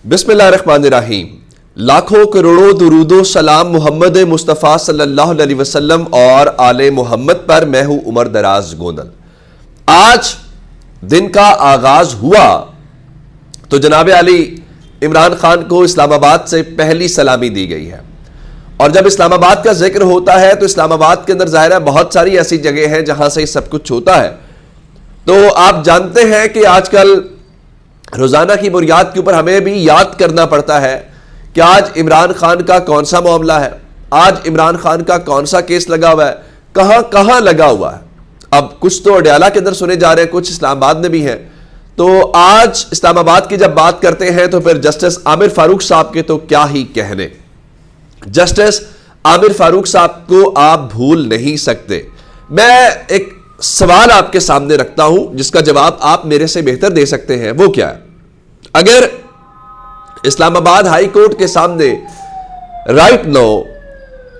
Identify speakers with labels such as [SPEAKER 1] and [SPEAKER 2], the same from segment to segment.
[SPEAKER 1] بسم اللہ الرحمن الرحیم۔ لاکھوں کروڑوں درود و سلام محمد مصطفیٰ صلی اللہ علیہ وسلم اور آل محمد پر۔ میں ہوں عمر دراز گوندل۔ آج دن کا آغاز ہوا تو جناب علی عمران خان کو اسلام آباد سے پہلی سلامی دی گئی ہے، اور جب اسلام آباد کا ذکر ہوتا ہے تو اسلام آباد کے اندر ظاہر ہے بہت ساری ایسی جگہ ہیں جہاں سے سب کچھ ہوتا ہے۔ تو آپ جانتے ہیں کہ آج کل روزانہ کی بنیاد کے اوپر ہمیں بھی یاد کرنا پڑتا ہے کہ آج عمران خان کا کون سا معاملہ ہے، آج عمران خان کا کون سا کیس لگا ہوا ہے، کہاں کہاں لگا ہوا ہے۔ اب کچھ تو اڈیالہ کے اندر سنے جا رہے ہیں، کچھ اسلام آباد میں بھی ہیں۔ تو آج اسلام آباد کی جب بات کرتے ہیں تو پھر جسٹس عامر فاروق صاحب کے تو کیا ہی کہنے۔ جسٹس عامر فاروق صاحب کو آپ بھول نہیں سکتے۔ میں ایک سوال آپ کے سامنے رکھتا ہوں جس کا جواب آپ میرے سے بہتر دے سکتے ہیں، وہ کیا ہے؟ اگر اسلام آباد ہائی کورٹ کے سامنے رائٹ نو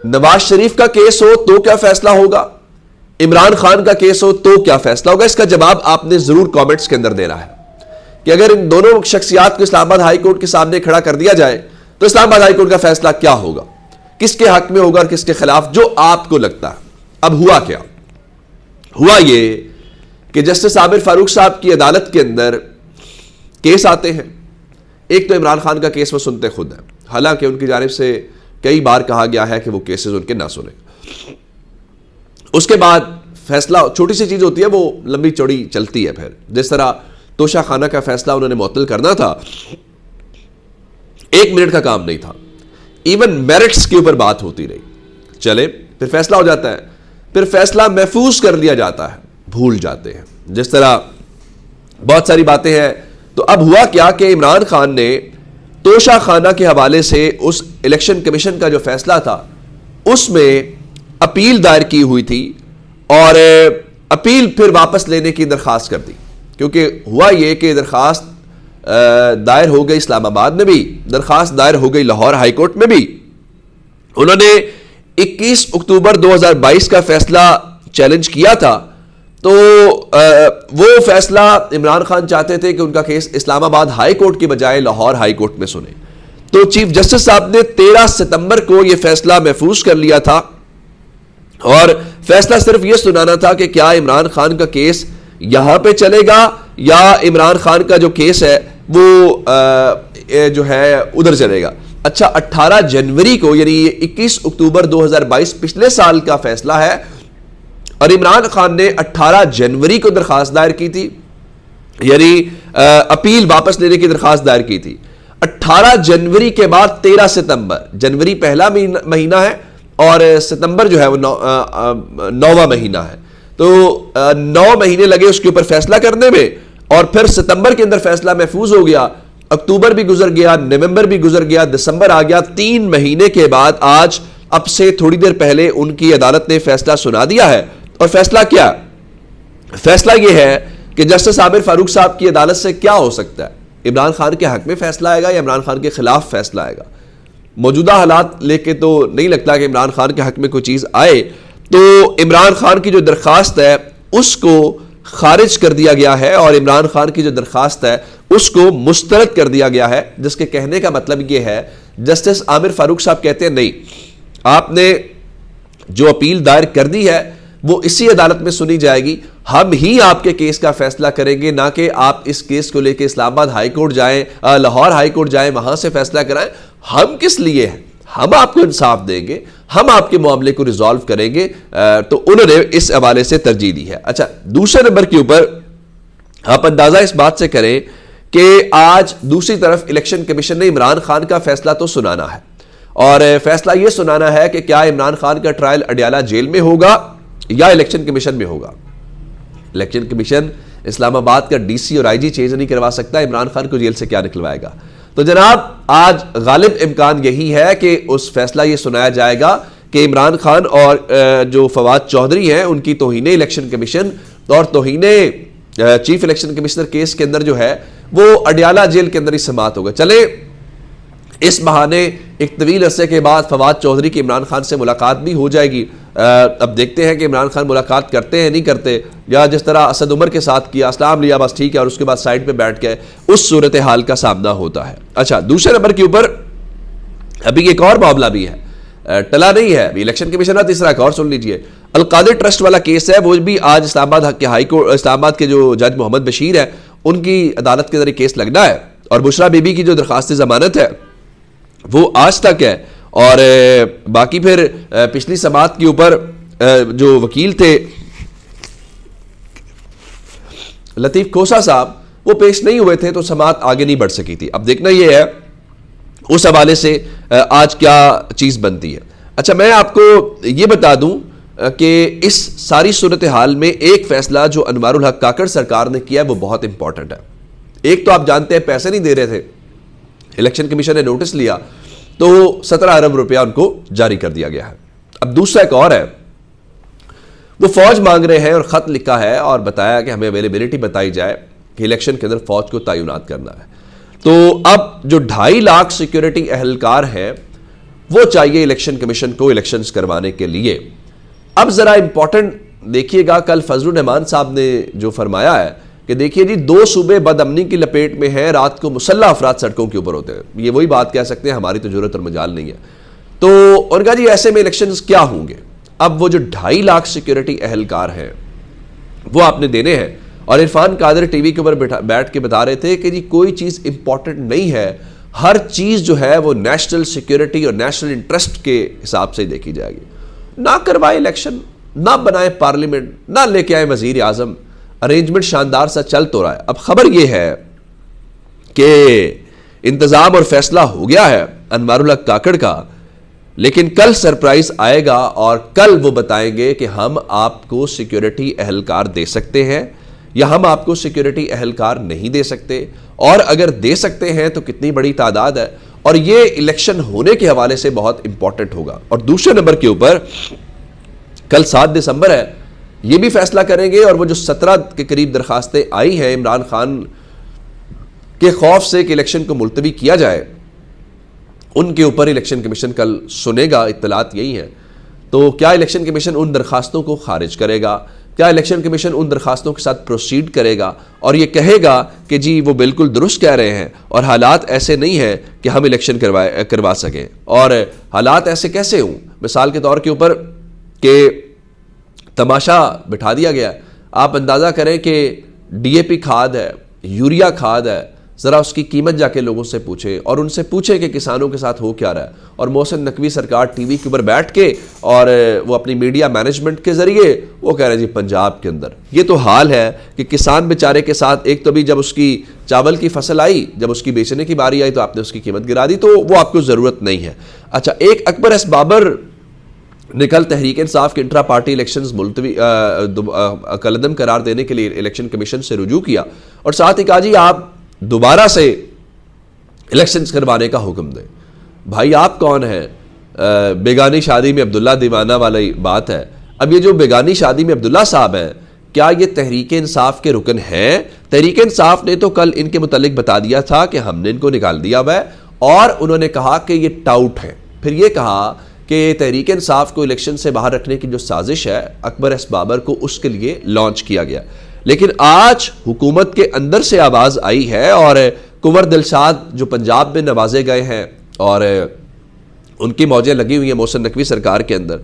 [SPEAKER 1] نواز شریف کا کیس ہو تو کیا فیصلہ ہوگا، عمران خان کا کیس ہو تو کیا فیصلہ ہوگا؟ اس کا جواب آپ نے ضرور کامنٹس کے اندر دینا ہے کہ اگر ان دونوں شخصیات کو اسلام آباد ہائی کورٹ کے سامنے کھڑا کر دیا جائے تو اسلام آباد ہائی کورٹ کا فیصلہ کیا ہوگا، کس کے حق میں ہوگا اور کس کے خلاف، جو آپ کو لگتا ہے۔ اب ہوا کیا؟ ہوا یہ کہ جسٹس عامر فاروق صاحب کی عدالت کے اندر کیس آتے ہیں۔ ایک تو عمران خان کا کیس وہ سنتے خود ہیں، حالانکہ ان کی جانب سے کئی بار کہا گیا ہے کہ وہ کیسز ان کے نہ سنیں۔ اس کے بعد فیصلہ چھوٹی سی چیز ہوتی ہے، وہ لمبی چوڑی چلتی ہے۔ پھر جس طرح توشہ خانہ کا فیصلہ انہوں نے معطل کرنا تھا، 1 منٹ کا کام نہیں تھا، ایون میرٹس کے اوپر بات ہوتی رہی، چلے پھر فیصلہ ہو جاتا ہے، پھر فیصلہ محفوظ کر لیا جاتا ہے، بھول جاتے ہیں، جس طرح بہت ساری باتیں ہیں۔ تو اب ہوا کیا کہ عمران خان نے توشہ خانہ کے حوالے سے اس الیکشن کمیشن کا جو فیصلہ تھا اس میں اپیل دائر کی ہوئی تھی، اور اپیل پھر واپس لینے کی درخواست کر دی، کیونکہ ہوا یہ کہ درخواست دائر ہو گئی اسلام آباد میں بھی، درخواست دائر ہو گئی لاہور ہائی کورٹ میں بھی۔ انہوں نے 21 اکتوبر 2022 کا فیصلہ چیلنج کیا تھا، تو وہ فیصلہ عمران خان چاہتے تھے کہ ان کا کیس اسلام آباد ہائی کورٹ کی بجائے لاہور ہائی کورٹ میں سنے۔ تو چیف جسٹس صاحب نے 13 ستمبر کو یہ فیصلہ محفوظ کر لیا تھا، اور فیصلہ صرف یہ سنانا تھا کہ کیا عمران خان کا کیس یہاں پہ چلے گا یا عمران خان کا جو کیس ہے وہ جو ہے ادھر چلے گا۔ اچھا، 18 جنوری کو یعنی 21 اکتوبر 2022 پچھلے سال کا فیصلہ ہے، اور عمران خان نے 18 جنوری کو درخواست دائر کی تھی، یعنی اپیل واپس لینے کی درخواست دائر کی تھی۔ 18 جنوری کے بعد 13 ستمبر، جنوری پہلا مہینہ ہے اور ستمبر جو ہے وہ 9واں مہینہ ہے، تو 9 مہینے لگے اس کے اوپر فیصلہ کرنے میں، اور پھر ستمبر کے اندر فیصلہ محفوظ ہو گیا، اکتوبر بھی گزر گیا، نومبر بھی گزر گیا، دسمبر آ گیا۔ 3 مہینے کے بعد آج اب سے تھوڑی دیر پہلے ان کی عدالت نے فیصلہ سنا دیا ہے۔ اور فیصلہ کیا؟ فیصلہ یہ ہے کہ جسٹس عامر فاروق صاحب کی عدالت سے کیا ہو سکتا ہے، عمران خان کے حق میں فیصلہ آئے گا یا عمران خان کے خلاف فیصلہ آئے گا؟ موجودہ حالات لے کے تو نہیں لگتا کہ عمران خان کے حق میں کوئی چیز آئے۔ تو عمران خان کی جو درخواست ہے اس کو خارج کر دیا گیا ہے، اور عمران خان کی جو درخواست ہے اس کو مسترد کر دیا گیا ہے، جس کے کہنے کا مطلب یہ ہے، جسٹس عامر فاروق صاحب کہتے ہیں نہیں، آپ نے جو اپیل دائر کر دی ہے وہ اسی عدالت میں سنی جائے گی، ہم ہی آپ کے کیس کا فیصلہ کریں گے، نہ کہ آپ اس کیس کو لے کے اسلام آباد ہائی کورٹ جائیں، لاہور ہائی کورٹ جائیں، وہاں سے فیصلہ کرائیں۔ ہم کس لیے ہیں؟ ہم آپ کو انصاف دیں گے، ہم آپ کے معاملے کو ریزالو کریں گے۔ تو انہوں نے اس حوالے سے ترجیح دی ہے۔ اچھا، دوسرے نمبر کے اوپر آپ اندازہ اس بات سے کریں کہ آج دوسری طرف الیکشن کمیشن نے عمران خان کا فیصلہ تو سنانا ہے، اور فیصلہ یہ سنانا ہے کہ کیا عمران خان کا ٹرائل اڈیالہ جیل میں ہوگا یا الیکشن کمیشن میں ہوگا۔ الیکشن کمیشن اسلام آباد کا ڈی سی اور آئی جی چینج نہیں کروا سکتا، عمران خان کو جیل سے کیا نکلوائے گا؟ تو جناب آج غالب امکان یہی ہے کہ اس فیصلہ یہ سنایا جائے گا کہ عمران خان اور جو فواد چودھری ہیں ان کی توہین الیکشن کمیشن اور توہین چیف الیکشن کمشنر کیس کے اندر جو ہے وہ اڈیالہ جیل کے اندر ہی سماعت ہوگا۔ چلے اس بہانے ایک طویل عرصے کے بعد فواد چودھری کی عمران خان سے ملاقات بھی ہو جائے گی۔ اب دیکھتے ہیں کہ عمران خان ملاقات کرتے ہیں نہیں کرتے، یا جس طرح اسد عمر کے ساتھ کیا، اسلام لیا بس ٹھیک ہے اور اس کے بعد سائڈ پہ بیٹھ گئے، اس صورتحال کا سامنا ہوتا ہے۔ اچھا، دوسرے نمبر کے اوپر ابھی ایک اور معاملہ بھی ہے، ٹلا نہیں ہے ابھی، الیکشن کمیشن کا تیسرا ایک اور سن لیجئے، القادر ٹرسٹ والا کیس ہے، وہ بھی آج اسلام آباد کے ہائی کورٹ، اسلام آباد کے جو جج محمد بشیر ہے ان کی عدالت کے ذریعے کیس لگنا ہے، اور بشرا بی بی کی جو درخواست ضمانت ہے وہ آج تک ہے، اور باقی پھر پچھلی سماعت کے اوپر جو وکیل تھے لطیف کھوسا صاحب وہ پیش نہیں ہوئے تھے، تو سماعت آگے نہیں بڑھ سکی تھی۔ اب دیکھنا یہ ہے اس حوالے سے آج کیا چیز بنتی ہے۔ اچھا، میں آپ کو یہ بتا دوں کہ اس ساری صورتحال میں ایک فیصلہ جو انوار الحق کاکڑ سرکار نے کیا ہے وہ بہت امپورٹنٹ ہے۔ ایک تو آپ جانتے ہیں پیسے نہیں دے رہے تھے، الیکشن کمیشن نے نوٹس لیا تو 17 ارب روپیہ ان کو جاری کر دیا گیا ہے۔ اب دوسرا ایک اور ہے، وہ فوج مانگ رہے ہیں اور خط لکھا ہے اور بتایا کہ ہمیں اویلیبلٹی بتائی جائے کہ الیکشن کے اندر فوج کو تعینات کرنا ہے۔ تو اب جو 2.5 لاکھ سیکیورٹی اہلکار ہیں وہ چاہیے الیکشن کمیشن کو الیکشنز کروانے کے لیے۔ اب ذرا امپورٹنٹ دیکھیے گا، کل فضل الرحمان صاحب نے جو فرمایا ہے کہ دیکھیے جی 2 صوبے بد امنی کی لپیٹ میں ہیں، رات کو مسلح افراد سڑکوں کے اوپر ہوتے ہیں، یہ وہی بات کہہ سکتے ہیں ہماری تو ضرورت اور مجال نہیں ہے۔ تو اور کہا جی ایسے میں الیکشنز کیا ہوں گے؟ اب وہ جو 2.5 لاکھ سیکیورٹی اہلکار ہیں وہ آپ نے دینے ہیں، اور عرفان قادر ٹی وی کے اوپر بیٹھ کے بتا رہے تھے کہ جی کوئی چیز امپورٹنٹ نہیں ہے، ہر چیز جو ہے وہ نیشنل سیکیورٹی اور نیشنل انٹرسٹ کے حساب سے دیکھی جائے گی۔ نہ کروائے الیکشن، نہ بنائے پارلیمنٹ، نہ لے کے آئے وزیر اعظم، ارینجمنٹ شاندار سا چل تو رہا ہے۔ اب خبر یہ ہے کہ انتظام اور فیصلہ ہو گیا ہے انوار الحق کاکڑ کا، لیکن کل سرپرائز آئے گا اور کل وہ بتائیں گے کہ ہم آپ کو سیکیورٹی اہلکار دے سکتے ہیں یا ہم آپ کو سیکیورٹی اہلکار نہیں دے سکتے، اور اگر دے سکتے ہیں تو کتنی بڑی تعداد ہے، اور یہ الیکشن ہونے کے حوالے سے بہت امپورٹنٹ ہوگا۔ اور دوسرے نمبر کے اوپر کل 7 دسمبر ہے، یہ بھی فیصلہ کریں گے، اور وہ جو 17 کے قریب درخواستیں آئی ہیں عمران خان کے خوف سے کہ الیکشن کو ملتوی کیا جائے، ان کے اوپر الیکشن کمیشن کل سنے گا، اطلاعات یہی ہیں۔ تو کیا الیکشن کمیشن ان درخواستوں کو خارج کرے گا؟ کیا الیکشن کمیشن ان درخواستوں کے ساتھ پروسیڈ کرے گا اور یہ کہے گا کہ جی وہ بالکل درست کہہ رہے ہیں اور حالات ایسے نہیں ہیں کہ ہم الیکشن کروا سکیں؟ اور حالات ایسے کیسے ہوں؟ مثال کے طور کے اوپر کہ تماشا بٹھا دیا گیا، آپ اندازہ کریں کہ ڈی اے پی کھاد ہے، یوریا کھاد ہے، ذرا اس کی قیمت جا کے لوگوں سے پوچھیں، اور ان سے پوچھیں کہ کسانوں کے ساتھ ہو کیا رہا ہے۔ اور محسن نقوی سرکار ٹی وی کے اوپر بیٹھ کے اور وہ اپنی میڈیا مینجمنٹ کے ذریعے وہ کہہ رہے ہیں جی پنجاب کے اندر یہ تو حال ہے کہ کسان بیچارے کے ساتھ ایک تو بھی جب اس کی چاول کی فصل آئی، جب اس کی بیچنے کی باری آئی تو آپ نے اس کی قیمت گرا دی، تو وہ آپ کو ضرورت نہیں ہے۔ اچھا، ایک اکبر ایس بابر نے کل تحریک انصاف کے انٹرا پارٹی الیکشنز ملتوی کالعدم قرار دینے کے لیے الیکشن کمیشن سے رجوع کیا، اور ساتھ ہی کہا جی آپ دوبارہ سے الیکشنز کروانے کا حکم دیں۔ بھائی آپ کون ہیں؟ بیگانی شادی میں عبداللہ دیوانہ والی بات ہے۔ اب یہ جو بیگانی شادی میں عبداللہ صاحب ہیں، کیا یہ تحریک انصاف کے رکن ہیں؟ تحریک انصاف نے تو کل ان کے متعلق بتا دیا تھا کہ ہم نے ان کو نکال دیا ہوا ہے، اور انہوں نے کہا کہ یہ ٹاؤٹ ہے۔ پھر یہ کہا کہ تحریک انصاف کو الیکشن سے باہر رکھنے کی جو سازش ہے اکبر ایس بابر کو اس کے لیے لانچ کیا گیا، لیکن آج حکومت کے اندر سے آواز آئی ہے، اور کنور دلشاد جو پنجاب میں نوازے گئے ہیں اور ان کی موجیں لگی ہوئی ہیں محسن نقوی سرکار کے اندر،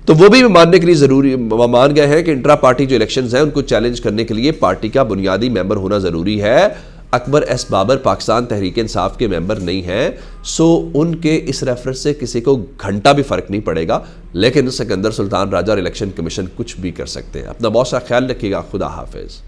[SPEAKER 1] تو وہ بھی ماننے کے لیے ضروری مان گئے ہیں کہ انٹرا پارٹی جو الیکشنز ہیں ان کو چیلنج کرنے کے لیے پارٹی کا بنیادی ممبر ہونا ضروری ہے۔ اکبر ایس بابر پاکستان تحریک انصاف کے ممبر نہیں ہیں، سو ان کے اس ریفرنس سے کسی کو گھنٹا بھی فرق نہیں پڑے گا، لیکن سکندر سلطان راجہ اور الیکشن کمیشن کچھ بھی کر سکتے ہیں۔ اپنا بہت سا خیال رکھیے گا، خدا حافظ۔